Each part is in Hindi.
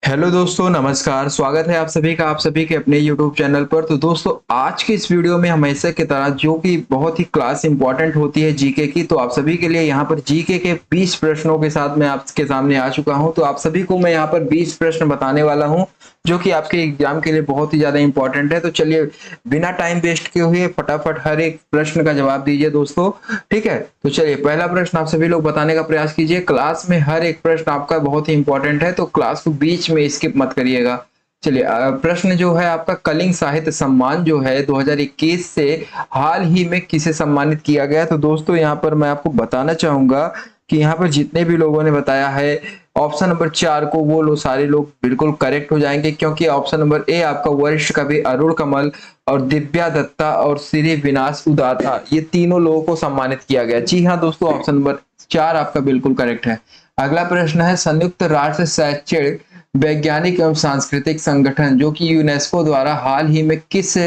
हेलो दोस्तों, नमस्कार। स्वागत है आप सभी का आप सभी के अपने यूट्यूब चैनल पर। तो दोस्तों, आज की इस वीडियो में हमेशा की तरह जो कि बहुत ही क्लास इंपॉर्टेंट होती है जीके की, तो आप सभी के लिए यहाँ पर जीके के 20 प्रश्नों के साथ मैं आपके सामने आ चुका हूँ। तो आप सभी को मैं यहाँ पर 20 प्रश्न बताने वाला हूँ जो कि आपके एग्जाम के लिए बहुत ही ज्यादा इंपॉर्टेंट है। तो चलिए, बिना टाइम वेस्ट किए हुए फटाफट हर एक प्रश्न का जवाब दीजिए दोस्तों। ठीक है, तो चलिए, पहला प्रश्न आप सभी लोग बताने का प्रयास कीजिए। क्लास में हर एक प्रश्न आपका बहुत ही इंपॉर्टेंट है, तो क्लास को बीच में स्किप मत करिएगा। चलिए, प्रश्न जो है आपका, कलिंग साहित्य सम्मान जो है 2021 से हाल ही में किसे सम्मानित किया गया। तो दोस्तों, यहाँ पर मैं आपको बताना चाहूंगा कि यहाँ पर जितने भी लोगों ने बताया है ऑप्शन नंबर 4 को, वो लोग सारे लोग बिल्कुल करेक्ट हो जाएंगे, क्योंकि ऑप्शन नंबर ए आपका वरिष्ठ कवि अरुण कमल और दिव्या दत्ता और श्री विनाश उदाता, ये तीनों लोगों को सम्मानित किया गया। जी हाँ दोस्तों, ऑप्शन नंबर 4 आपका बिल्कुल करेक्ट है। अगला प्रश्न है, संयुक्त राष्ट्र शैक्षिक वैज्ञानिक एवं सांस्कृतिक संगठन जो कि यूनेस्को द्वारा हाल ही में किस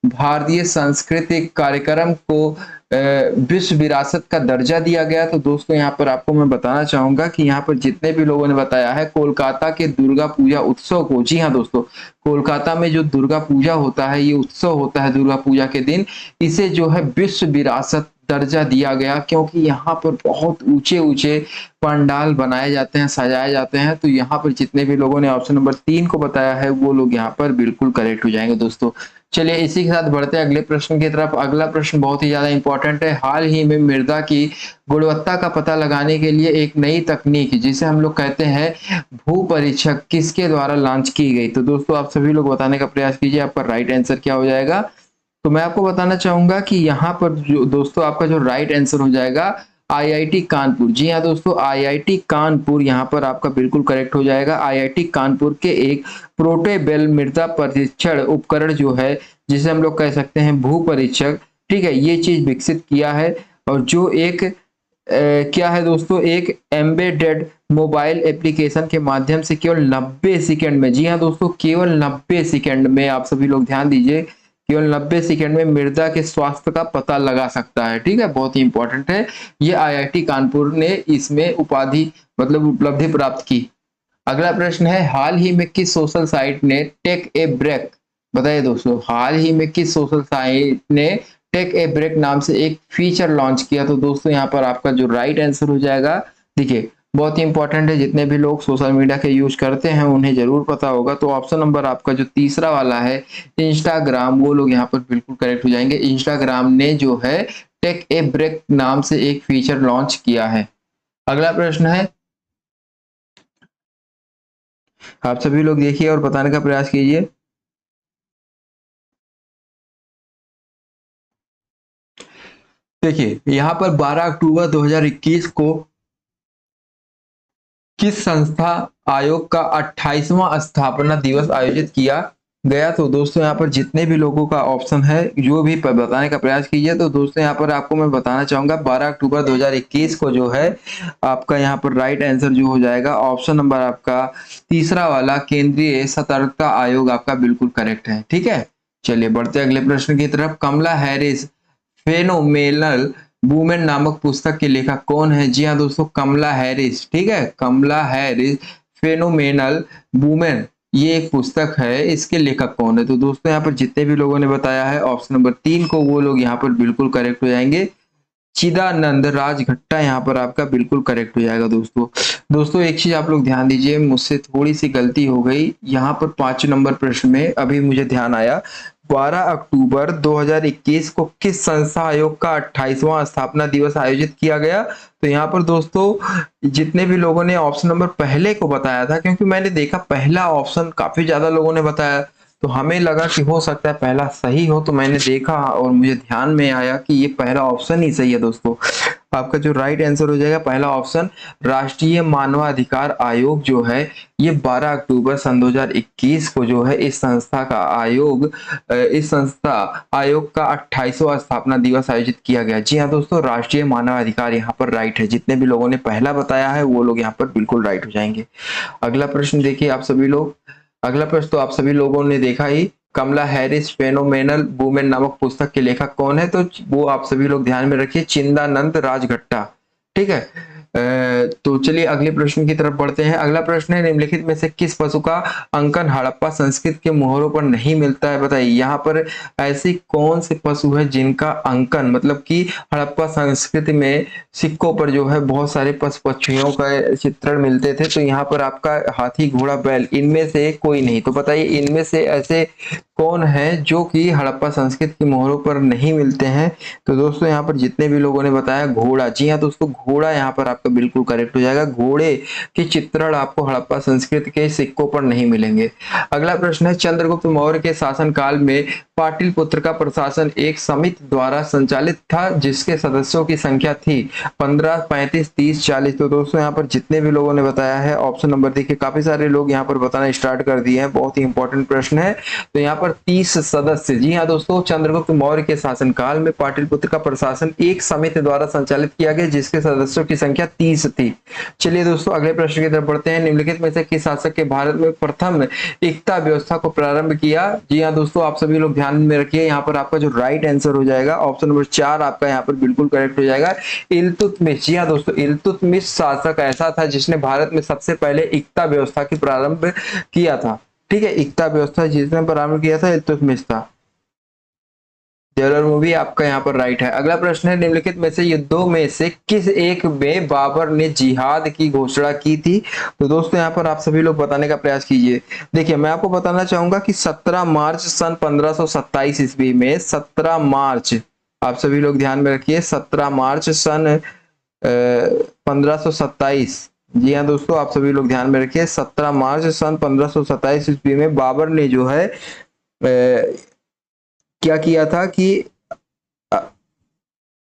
भारतीय सांस्कृतिक कार्यक्रम को विश्व विरासत का दर्जा दिया गया। तो दोस्तों, यहाँ पर आपको मैं बताना चाहूंगा कि यहाँ पर जितने भी लोगों ने बताया है कोलकाता के दुर्गा पूजा उत्सव को। जी हाँ दोस्तों, कोलकाता में जो दुर्गा पूजा होता है, ये उत्सव होता है दुर्गा पूजा के दिन, इसे जो है विश्व विरासत दर्जा दिया गया, क्योंकि यहाँ पर बहुत ऊंचे ऊंचे पंडाल बनाए जाते हैं, सजाए जाते हैं। तो यहाँ पर जितने भी लोगों ने ऑप्शन नंबर 3 को बताया है, वो लोग यहाँ पर बिल्कुल करेक्ट हो जाएंगे दोस्तों। चलिए, इसी के साथ बढ़ते हैं अगले प्रश्न की तरफ। अगला प्रश्न बहुत ही ज्यादा इंपॉर्टेंट है। हाल ही में मृदा की गुणवत्ता का पता लगाने के लिए एक नई तकनीक जिसे हम लोग कहते हैं भू परीक्षक, किसके द्वारा लॉन्च की गई। तो दोस्तों, आप सभी लोग बताने का प्रयास कीजिए, आपका राइट आंसर क्या हो जाएगा। तो मैं आपको बताना चाहूंगा कि यहाँ पर जो दोस्तों आपका जो राइट आंसर हो जाएगा आईआईटी कानपुर। जी हाँ दोस्तों, आईआईटी कानपुर यहाँ पर आपका बिल्कुल करेक्ट हो जाएगा। आईआईटी कानपुर के एक प्रोटेबेल मृदा परीक्षण उपकरण जो है, जिसे हम लोग कह सकते हैं भू परीक्षक, ठीक है, ये चीज विकसित किया है। और जो एक क्या है दोस्तों, एक एम्बेडेड मोबाइल एप्लीकेशन के माध्यम से केवल 90 सेकंड में, जी हाँ दोस्तों, केवल 90 सेकंड में, आप सभी लोग ध्यान दीजिए, केवल 90 सेकंड में मृदा के स्वास्थ्य का पता लगा सकता है। ठीक है, बहुत ही इंपॉर्टेंट है। ये आईआईटी कानपुर ने इसमें उपाधि मतलब उपलब्धि प्राप्त की। अगला प्रश्न है, हाल ही में किस सोशल साइट ने टेक ए ब्रेक, बताइए दोस्तों, हाल ही में किस सोशल साइट ने टेक ए ब्रेक नाम से एक फीचर लॉन्च किया। तो दोस्तों, यहाँ पर आपका जो राइट आंसर हो जाएगा, देखिए बहुत ही इंपॉर्टेंट है, जितने भी लोग सोशल मीडिया के यूज करते हैं उन्हें जरूर पता होगा। तो ऑप्शन नंबर आपका जो तीसरा वाला है इंस्टाग्राम, वो लोग यहाँ पर बिल्कुल करेक्ट हो जाएंगे। इंस्टाग्राम ने जो है टेक ए ब्रेक नाम से एक फीचर लॉन्च किया है। अगला प्रश्न है, आप सभी लोग देखिए और बताने का प्रयास कीजिए। देखिए, यहाँ पर 12 अक्टूबर 2021 को किस संस्था आयोग का 28वां स्थापना दिवस आयोजित किया गया। तो दोस्तों, यहाँ पर जितने भी लोगों का ऑप्शन है जो भी बताने का प्रयास कीजिए। तो दोस्तों, यहाँ पर आपको मैं बताना चाहूंगा 12 अक्टूबर 2021 को जो है आपका यहाँ पर राइट आंसर जो हो जाएगा ऑप्शन नंबर आपका तीसरा वाला केंद्रीय सतर्कता आयोग आपका बिल्कुल करेक्ट है। ठीक है, चलिए बढ़ते अगले प्रश्न की तरफ। कमला हैरिस फेनोमेनल वुमेन नामक पुस्तक के लेखक कौन है। जी हाँ दोस्तों, कमला हैरिस। ठीक है, कमला हैरिस फेनोमेनल वुमेन, ये एक पुस्तक है, इसके लेखक कौन है। तो दोस्तों, यहाँ पर जितने भी लोगों ने बताया है ऑप्शन नंबर 3 को, वो लोग यहाँ पर बिल्कुल करेक्ट हो जाएंगे। चिदानंद राजघट्टा यहाँ पर आपका बिल्कुल करेक्ट हो जाएगा दोस्तों। दोस्तों, एक चीज आप लोग ध्यान दीजिए, मुझसे थोड़ी सी गलती हो गई यहाँ पर 5 नंबर प्रश्न में, अभी मुझे ध्यान आया। 12 अक्टूबर 2021 को किस संस्था आयोग का 28वां स्थापना दिवस आयोजित किया गया। तो यहाँ पर दोस्तों, जितने भी लोगों ने ऑप्शन नंबर पहले को बताया था, क्योंकि मैंने देखा पहला ऑप्शन काफी ज्यादा लोगों ने बताया, तो हमें लगा कि हो सकता है पहला सही हो, तो मैंने देखा और मुझे ध्यान में आया कि ये पहला ऑप्शन ही सही है दोस्तों। आपका जो राइट आंसर हो जाएगा पहला ऑप्शन, राष्ट्रीय मानवाधिकार आयोग जो है, ये 12 अक्टूबर सन 2021 को जो है इस संस्था का आयोग, इस संस्था आयोग का 28वां स्थापना दिवस आयोजित किया गया। जी हाँ दोस्तों, राष्ट्रीय मानवाधिकार यहाँ पर राइट है। जितने भी लोगों ने पहला बताया है वो लोग यहाँ पर बिल्कुल राइट हो जाएंगे। अगला प्रश्न देखिए आप सभी लोग। अगला प्रश्न तो आप सभी लोगों ने देखा ही, कमला हैरिस फेनोमेनल वुमेन नामक पुस्तक के लेखक कौन है। तो वो आप सभी लोग ध्यान में रखिए, चिंदानंद राजघट्टा। ठीक है, तो चलिए अगले प्रश्न की तरफ बढ़ते हैं। अगला प्रश्न है, निम्नलिखित में से किस पशु का अंकन हड़प्पा संस्कृति के मोहरों पर नहीं मिलता है? बताइए यहाँ पर ऐसी कौन से पशु है जिनका अंकन, मतलब कि हड़प्पा संस्कृति में सिक्कों पर जो है बहुत सारे पशु पक्षियों का चित्रण मिलते थे। तो यहाँ पर आपका हाथी, घोड़ा, बैल, इनमें से कोई नहीं। तो बताइए इनमें से ऐसे कौन है जो कि हड़प्पा संस्कृति की मोहरों पर नहीं मिलते हैं? तो दोस्तों यहाँ पर जितने भी लोगों ने बताया घोड़ा, जी हाँ दोस्तों, घोड़ा यहाँ पर आपका बिल्कुल करेक्ट हो जाएगा। घोड़े के चित्रण आपको हड़प्पा संस्कृति के सिक्कों पर नहीं मिलेंगे। अगला प्रश्न है, चंद्रगुप्त मौर्य के शासनकाल में पाटलिपुत्र का प्रशासन एक समिति द्वारा संचालित था जिसके सदस्यों की संख्या थी 15, 35, 30, 40। तो दोस्तों यहाँ पर जितने भी लोगों ने बताया है ऑप्शन नंबर देखिए, काफी सारे लोग यहाँ पर बताना स्टार्ट कर दिए हैं, बहुत ही इंपॉर्टेंट प्रश्न है। तो यहाँ पर 30 सदस्य, जी हाँ दोस्तों, चंद्रगुप्त मौर्य के शासनकाल में पाटलिपुत्र का प्रशासन एक समिति द्वारा संचालित किया गया जिसके सदस्यों की संख्या 30 थी। चलिए दोस्तों अगले प्रश्न की तरफ बढ़ते हैं। निम्नलिखित में से किस शासक के भारत में प्रथम एकता व्यवस्था को प्रारंभ किया? जी हाँ दोस्तों, आप सभी लोग ध्यान में रखिए, यहाँ पर आपका जो राइट आंसर हो जाएगा ऑप्शन नंबर 4 आपका यहाँ पर बिल्कुल करेक्ट हो जाएगा, इल्तुतमिश। जी हाँ दोस्तों, इल्तुतमिश शासक ऐसा था जिसने भारत में सबसे पहले एकता व्यवस्था की प्रारंभ किया था। ठीक है, एकता व्यवस्था जिसने प्रारंभ किया था इल्तुतमिश था। जेलर मूवी आपका यहाँ पर राइट है। अगला प्रश्न है, निम्नलिखित में से युद्धों में से किस एक में बाबर ने जिहाद की घोषणा की थी? तो दोस्तों यहाँ पर आप सभी लोग बताने का प्रयास कीजिए। देखिए मैं आपको बताना चाहूंगा कि 17 मार्च सन 1527 ईस्वी में, 17 मार्च, आप सभी लोग ध्यान में रखिए, 17 मार्च सन 1527। जी हाँ दोस्तों, आप सभी लोग ध्यान में रखिए, 17 मार्च सन 1527 ईस्वी में बाबर ने जो है क्या किया था कि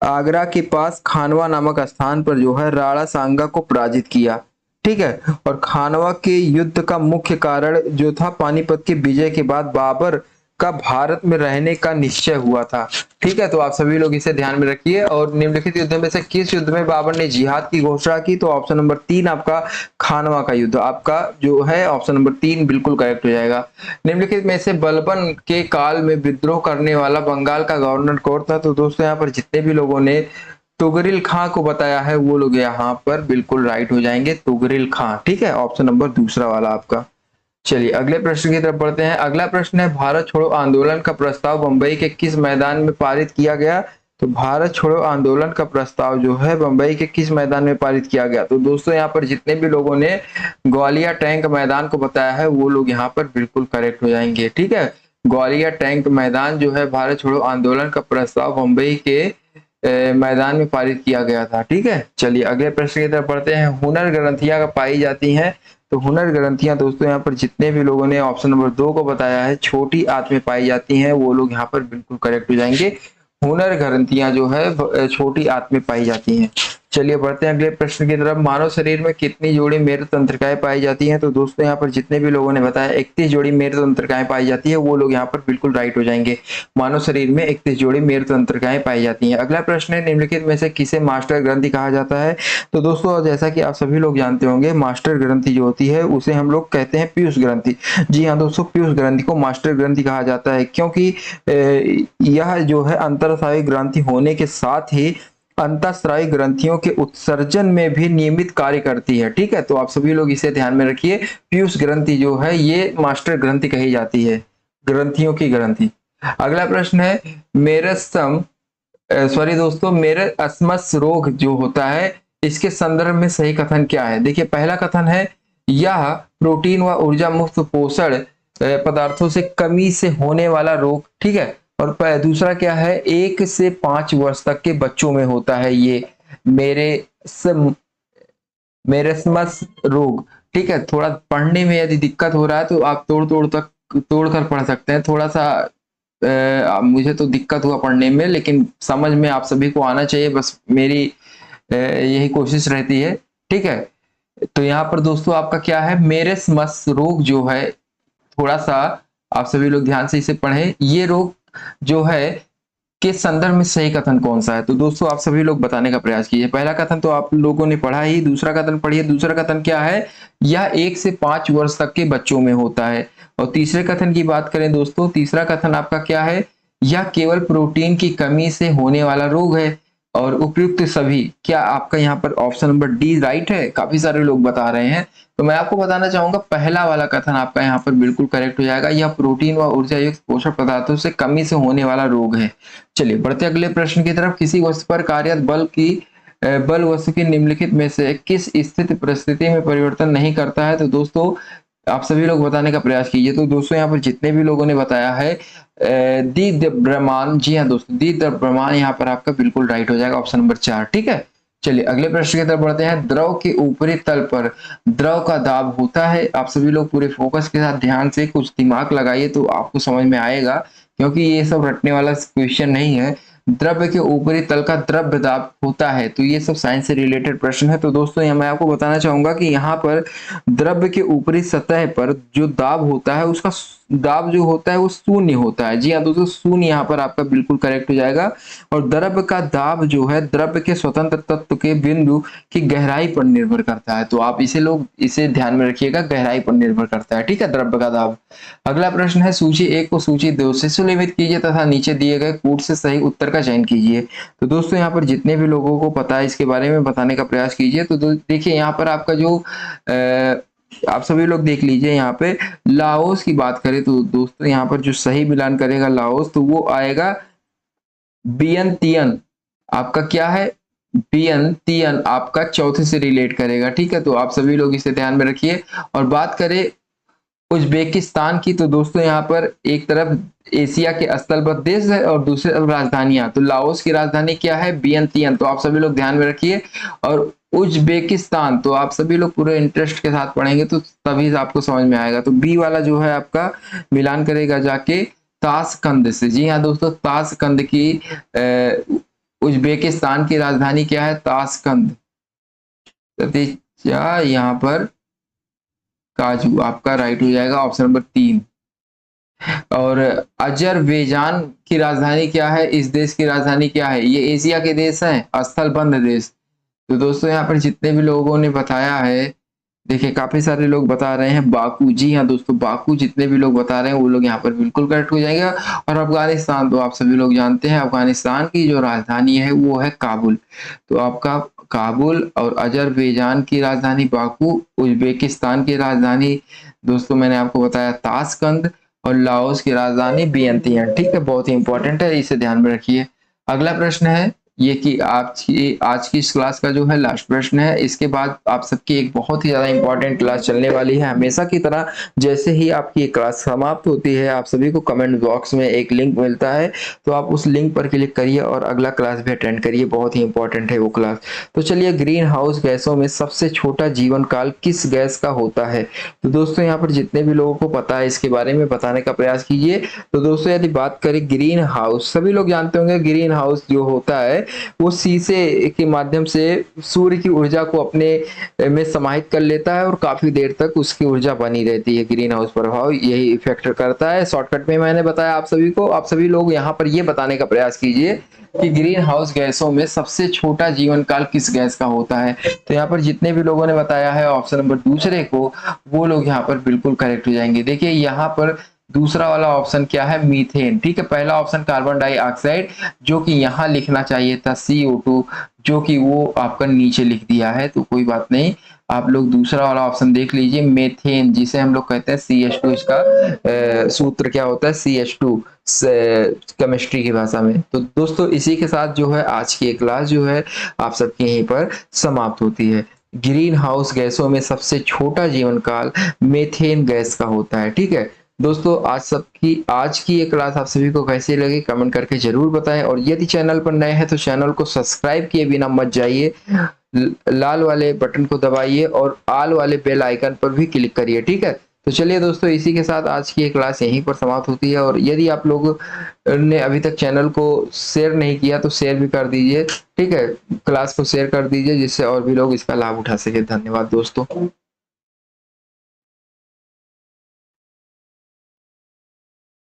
आगरा के पास खानवा नामक स्थान पर जो है राणा सांगा को पराजित किया। ठीक है, और खानवा के युद्ध का मुख्य कारण जो था, पानीपत के विजय के बाद बाबर का भारत में रहने का निश्चय हुआ था। ठीक है, तो आप सभी लोग इसे ध्यान में रखिए। और निम्नलिखित युद्ध में से किस युद्ध में बाबर ने जिहाद की घोषणा की? तो ऑप्शन नंबर 3 आपका खानवा का युद्ध, आपका जो है ऑप्शन नंबर 3 बिल्कुल करेक्ट हो जाएगा। निम्नलिखित में से बलबन के काल में विद्रोह करने वाला बंगाल का गवर्नर कौन था? तो दोस्तों यहाँ पर जितने भी लोगों ने तुगरिल खां को बताया है वो लोग यहाँ पर बिल्कुल राइट हो जाएंगे, तुगरिल खां। ठीक है, ऑप्शन नंबर दूसरा वाला आपका। चलिए अगले प्रश्न की तरफ बढ़ते हैं। अगला प्रश्न है, भारत छोड़ो आंदोलन का प्रस्ताव बंबई के किस मैदान में पारित किया गया? तो भारत छोड़ो आंदोलन का प्रस्ताव जो है बंबई के किस मैदान में पारित किया गया? तो दोस्तों यहाँ पर जितने भी लोगों ने ग्वालियर टैंक मैदान को बताया है वो लोग यहाँ पर बिल्कुल करेक्ट हो जाएंगे। ठीक है, ग्वालियर टैंक मैदान जो है भारत छोड़ो आंदोलन का प्रस्ताव बंबई के मैदान में पारित किया गया था। ठीक है, चलिए अगले प्रश्न की तरफ बढ़ते हैं। हुनर ग्रंथियां पाई जाती हैं? तो हुनर ग्रंथियां दोस्तों यहाँ पर जितने भी लोगों ने ऑप्शन नंबर 2 को बताया है छोटी आंत में पाई जाती हैं वो लोग यहाँ पर बिल्कुल करेक्ट हो जाएंगे। हुनर ग्रंथियां जो है छोटी आंत में पाई जाती हैं। चलिए बढ़ते हैं अगले प्रश्न की तरफ। मानव शरीर में कितनी जोड़ी मेरु तंत्रिकाएं पाई जाती हैं? तो दोस्तों यहाँ पर जितने भी लोगों ने बताया 31 जोड़ी मेरु तंत्रिकाएं पाई जाती है वो लोग यहाँ पर बिल्कुल राइट हो जाएंगे। मानव शरीर में 31 जोड़ी मेरु तंत्रिकाएं पाई जाती हैं। अगला प्रश्न है, निम्नलिखित में से किसे मास्टर ग्रंथि कहा जाता है? तो दोस्तों जैसा कि आप सभी लोग जानते होंगे, मास्टर ग्रंथि जो होती है उसे हम लोग कहते हैं पीयूष ग्रंथि। जी हाँ दोस्तों, पीयूष ग्रंथि को मास्टर ग्रंथि कहा जाता है क्योंकि यह जो है अंतरस्रावी ग्रंथि होने के साथ ही अंतःस्रावी ग्रंथियों के उत्सर्जन में भी नियमित कार्य करती है। ठीक है, तो आप सभी लोग इसे ध्यान में रखिए, पीयूष ग्रंथि जो है ये मास्टर ग्रंथि कही जाती है, ग्रंथियों की ग्रंथि। अगला प्रश्न है, मेरस्म सॉरी दोस्तों, मेरस्मस रोग जो होता है इसके संदर्भ में सही कथन क्या है? देखिए पहला कथन है, यह प्रोटीन व ऊर्जा मुक्त पोषण पदार्थों से कमी से होने वाला रोग। ठीक है, और दूसरा क्या है, 1 से 5 वर्ष तक के बच्चों में होता है ये मेरस्मस रोग। ठीक है, थोड़ा पढ़ने में यदि दिक्कत हो रहा है तो आप तोड़ कर पढ़ सकते हैं। थोड़ा सा मुझे तो दिक्कत हुआ पढ़ने में, लेकिन समझ में आप सभी को आना चाहिए, बस मेरी यही कोशिश रहती है। ठीक है, तो यहाँ पर दोस्तों आपका क्या है, मेरस्मस रोग जो है, थोड़ा सा आप सभी लोग ध्यान से इसे पढ़ें, ये रोग जो है के संदर्भ में सही कथन कौन सा है? तो दोस्तों आप सभी लोग बताने का प्रयास कीजिए। पहला कथन तो आप लोगों ने पढ़ा ही, दूसरा कथन पढ़िए। दूसरा कथन क्या है, यह 1 से 5 वर्ष तक के बच्चों में होता है। और तीसरे कथन की बात करें दोस्तों, तीसरा कथन आपका क्या है, यह केवल प्रोटीन की कमी से होने वाला रोग है। और उपयुक्त सभी, क्या आपका यहाँ पर ऑप्शन नंबर डी राइट है? काफी सारे लोग बता रहे हैं। तो मैं आपको बताना चाहूंगा पहला वाला कथन आपका यहाँ पर बिल्कुल करेक्ट हो जाएगा। यह प्रोटीन व ऊर्जा युक्त पोषक पदार्थों से कमी से होने वाला रोग है। चलिए बढ़ते अगले प्रश्न की तरफ। किसी वस्तु पर कार्यरत बल वस्तु की निम्नलिखित में से किस स्थिति परिस्थिति में परिवर्तन नहीं करता है? तो दोस्तों आप सभी लोग बताने का प्रयास कीजिए। तो दोस्तों यहाँ पर जितने भी लोगों ने बताया है दी द्रव्यमान, जी हाँ दोस्तों, दी द्रव्यमान यहाँ पर आपका बिल्कुल राइट हो जाएगा, ऑप्शन नंबर 4। ठीक है, चलिए अगले प्रश्न की तरफ बढ़ते हैं। द्रव के ऊपरी तल पर द्रव का दाब होता है। आप सभी लोग पूरे फोकस के साथ ध्यान से कुछ दिमाग लगाइए तो आपको समझ में आएगा, क्योंकि ये सब रटने वाला क्वेश्चन नहीं है। द्रव्य के ऊपरी तल का द्रव्य दाब होता है, तो ये सब साइंस से रिलेटेड प्रश्न है। तो दोस्तों यहाँ मैं आपको बताना चाहूंगा कि यहाँ पर द्रव्य के ऊपरी सतह पर जो दाब होता है उसका दाब जो होता है वो शून्य होता है। जी हाँ दोस्तों, शून्य यहाँ पर आपका बिल्कुल करेक्ट हो जाएगा। और द्रव्य का दाब जो है द्रव्य के स्वतंत्र तत्व के बिंदु की गहराई पर निर्भर करता है। तो आप इसे ध्यान में रखिएगा, गहराई पर निर्भर करता है। ठीक है, द्रव्य का दाब। अगला प्रश्न है, सूची 1 को सूची 2 से सुलेखित कीजिए तथा नीचे दिए गए कूट से सही उत्तर का चयन कीजिए। तो दोस्तों यहाँ पर जितने भी लोगों को पता है इसके बारे में बताने का प्रयास कीजिए। तो देखिए यहाँ पर आपका जो आप सभी लोग देख लीजिए, यहाँ पे लाओस की बात करें तो दोस्तों यहाँ पर जो सही मिलान करेगा लाओस, तो वो आएगा बियन तियन। आपका क्या है? बियन तियन आपका चौथे से रिलेट करेगा। ठीक है, तो आप सभी लोग इसे ध्यान में रखिए। और बात करें उज्बेकिस्तान की, तो दोस्तों यहाँ पर एक तरफ एशिया के स्थलबद्ध देश है और दूसरी तरफ राजधानियां। तो लाओस की राजधानी क्या है? वियंतियन। तो आप सभी लोग ध्यान में रखिए। और उज्बेकिस्तान, तो आप सभी लोग पूरे इंटरेस्ट के साथ पढ़ेंगे तो तभी आपको समझ में आएगा। तो बी वाला जो है आपका मिलान करेगा जाके ताशकंद से। जी हाँ दोस्तों, ताशकंद की उज्बेकिस्तान की राजधानी क्या है? ताशकंद। यहाँ पर काजू आपका राइट हो जाएगा, ऑप्शन नंबर 3। और अजरबैजान की राजधानी क्या है? इस देश की राजधानी क्या है? ये एशिया के देश हैं, स्थलबंध देश। तो दोस्तों यहाँ पर जितने भी लोगों ने बताया है, देखिए काफी सारे लोग बता रहे हैं बाकू। जी हाँ दोस्तों, बाकू जितने भी लोग बता रहे हैं वो लोग यहाँ पर बिल्कुल करेक्ट हो जाएंगे। और अफगानिस्तान, तो आप सभी लोग जानते हैं अफगानिस्तान की जो राजधानी है वो है काबुल। तो आपका काबुल। और अजरबैजान की राजधानी बाकू, उज्बेकिस्तान की राजधानी दोस्तों मैंने आपको बताया ताशकंद, और लाओस की राजधानी वियंतियान। ठीक है, बहुत ही इंपॉर्टेंट है, इसे ध्यान में रखिए। अगला प्रश्न है ये कि आज की इस क्लास का जो है लास्ट प्रश्न है। इसके बाद आप सबकी एक बहुत ही ज्यादा इंपॉर्टेंट क्लास चलने वाली है। हमेशा की तरह जैसे ही आपकी क्लास समाप्त होती है आप सभी को कमेंट बॉक्स में एक लिंक मिलता है, तो आप उस लिंक पर क्लिक करिए और अगला क्लास भी अटेंड करिए, बहुत ही इंपॉर्टेंट है वो क्लास। तो चलिए, ग्रीन हाउस गैसों में सबसे छोटा जीवन काल किस गैस का होता है? तो दोस्तों यहाँ पर जितने भी लोगों को पता है इसके बारे में बताने का प्रयास कीजिए। तो दोस्तों यदि बात करें ग्रीन हाउस, सभी लोग जानते होंगे ग्रीन हाउस जो होता है वो शीशे के माध्यम से सूर्य की ऊर्जा को अपने में समाहित कर लेता है और काफी देर तक उसकी ऊर्जा बनी रहती है। ग्रीन हाउस प्रभाव यही इफेक्ट करता है। शॉर्टकट में मैंने बताया आप सभी को। आप सभी लोग यहाँ पर ये बताने का प्रयास कीजिए कि ग्रीन हाउस गैसों में सबसे छोटा जीवन काल किस गैस का होता है। तो यहाँ पर जितने भी लोगों ने बताया है ऑप्शन नंबर दूसरे को, वो लोग यहाँ पर बिल्कुल करेक्ट हो जाएंगे। देखिए यहाँ पर दूसरा वाला ऑप्शन क्या है? मीथेन। ठीक है, पहला ऑप्शन कार्बन डाइऑक्साइड, जो कि यहाँ लिखना चाहिए था CO2, जो कि वो आपका नीचे लिख दिया है, तो कोई बात नहीं। आप लोग दूसरा वाला ऑप्शन देख लीजिए, मेथेन, जिसे हम लोग कहते हैं CH2। इसका सूत्र क्या होता है? CH2 केमिस्ट्री की भाषा में। तो दोस्तों इसी के साथ जो है आज की क्लास जो है आप सबके यहीं पर समाप्त होती है। ग्रीन हाउस गैसों में सबसे छोटा जीवन काल मेथेन गैस का होता है। ठीक है दोस्तों, आज की ये क्लास आप सभी को कैसी लगी कमेंट करके जरूर बताएं। और यदि चैनल पर नए हैं तो चैनल को सब्सक्राइब किए बिना मत जाइए, लाल वाले बटन को दबाइए और आल वाले बेल आइकन पर भी क्लिक करिए। ठीक है, तो चलिए दोस्तों, इसी के साथ आज की ये क्लास यहीं पर समाप्त होती है। और यदि आप लोग ने अभी तक चैनल को शेयर नहीं किया तो शेयर भी कर दीजिए। ठीक है, क्लास को शेयर कर दीजिए जिससे और भी लोग इसका लाभ उठा सके। धन्यवाद दोस्तों।